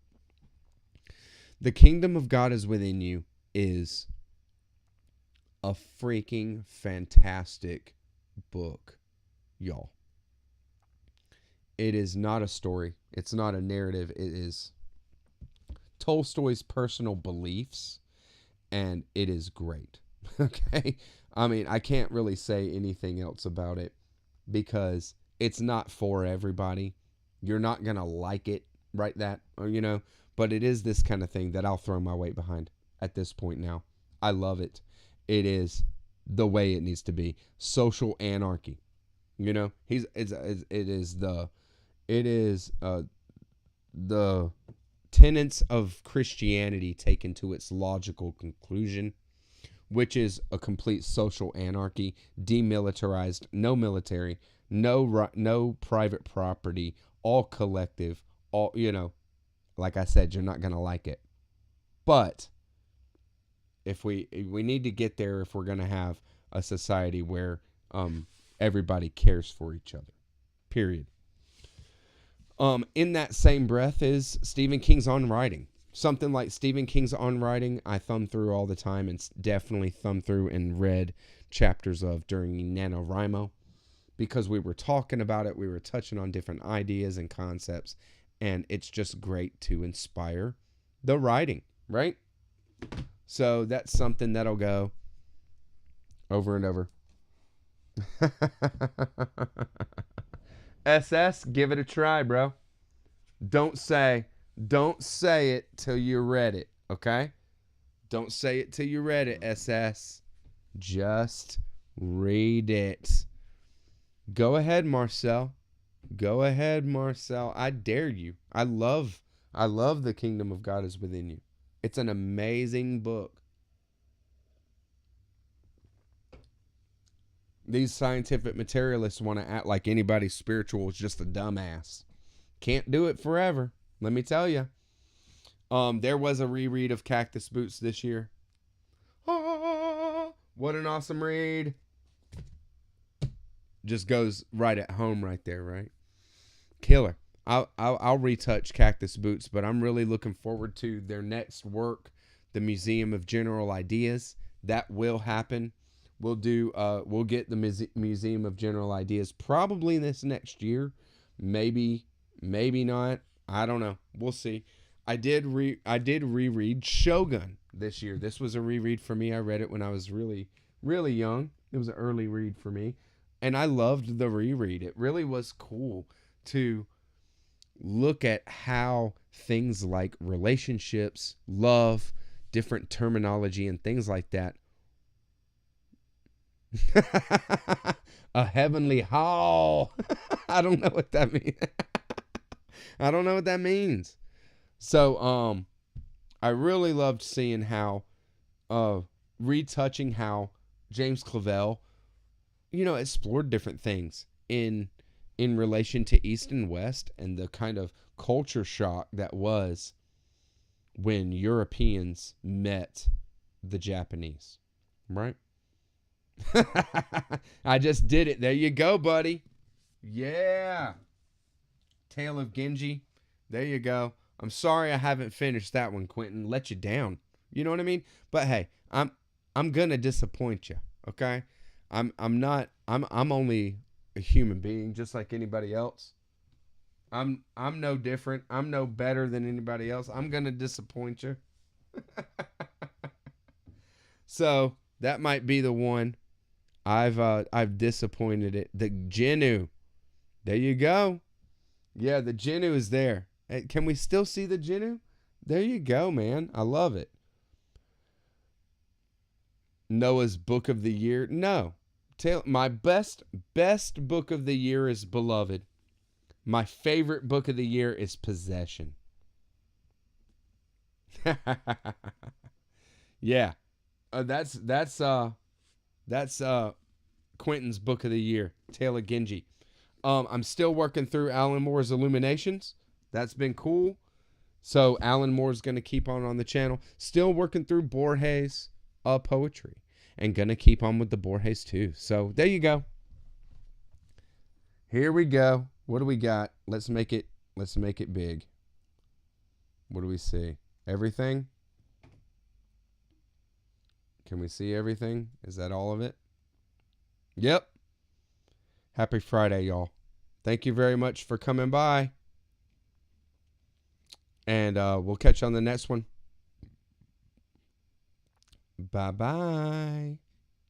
The Kingdom of God is Within You is a freaking fantastic book, y'all. It is not a story. It's not a narrative. It is Tolstoy's personal beliefs, and it is great. Okay? I mean, I can't really say anything else about it because it's not for everybody. You're not going to like it right but it is this kind of thing that I'll throw my weight behind at this point now. I love it. It is the way it needs to be. Social anarchy. It is the tenets of Christianity taken to its logical conclusion, which is a complete social anarchy, demilitarized, no military, no private property, all collective, all, like I said, you're not going to like it. But if we need to get there if we're going to have a society where everybody cares for each other. Period. In that same breath is Stephen King's On Writing. Something like Stephen King's On Writing, I thumb through all the time and definitely thumb through and read chapters of during NaNoWriMo because we were talking about it. We were touching on different ideas and concepts, and it's just great to inspire the writing, right? So that's something that'll go over and over. SS, give it a try, bro. Don't say it till you read it, okay? Don't say it till you read it, SS. Just read it. Go ahead, Marcel. Go ahead, Marcel. I dare you. I love The Kingdom of God is Within You. It's an amazing book. These scientific materialists want to act like anybody spiritual is just a dumbass. Can't do it forever. Let me tell you. There was a reread of Cactus Boots this year. What an awesome read. Just goes right at home right there, right? Killer. I'll retouch Cactus Boots, but I'm really looking forward to their next work, the Museum of General Ideas. That will happen. We'll get the Museum of General Ideas probably this next year. Maybe not. I don't know. We'll see. I did reread Shogun this year. This was a reread for me. I read it when I was really young. It was an early read for me, and I loved the reread. It really was cool to look at how things like relationships, love, different terminology, and things like that. A heavenly hall. I don't know what that means. I don't know what that means. So, I really loved seeing how, retouching how James Clavell, explored different things in relation to East and West and the kind of culture shock that was when Europeans met the Japanese, right? I just did it. There you go, buddy. Yeah. Tale of Genji. There you go. I'm sorry I haven't finished that one, Quentin. Let you down. You know what I mean? But hey, I'm gonna disappoint you. Okay? I'm only a human being just like anybody else. I'm no different. I'm no better than anybody else. I'm gonna disappoint you. So that might be the one. I've disappointed it. The Genu. There you go. Yeah, the Genu is there. Hey, can we still see the Genu? There you go, man. I love it. Noah's Book of the Year. No. My best book of the year is Beloved. My favorite book of the year is Possession. Yeah. That's Quentin's book of the year, Tale of Genji. I'm still working through Alan Moore's Illuminations. That's been cool. So Alan Moore's going to keep on the channel. Still working through Borges poetry. And going to keep on with the Borges too. So there you go. Here we go. What do we got? Let's make it big. What do we see? Everything? Can we see everything? Is that all of it? Yep. Happy Friday, y'all. Thank you very much for coming by. And we'll catch you on the next one. Bye-bye.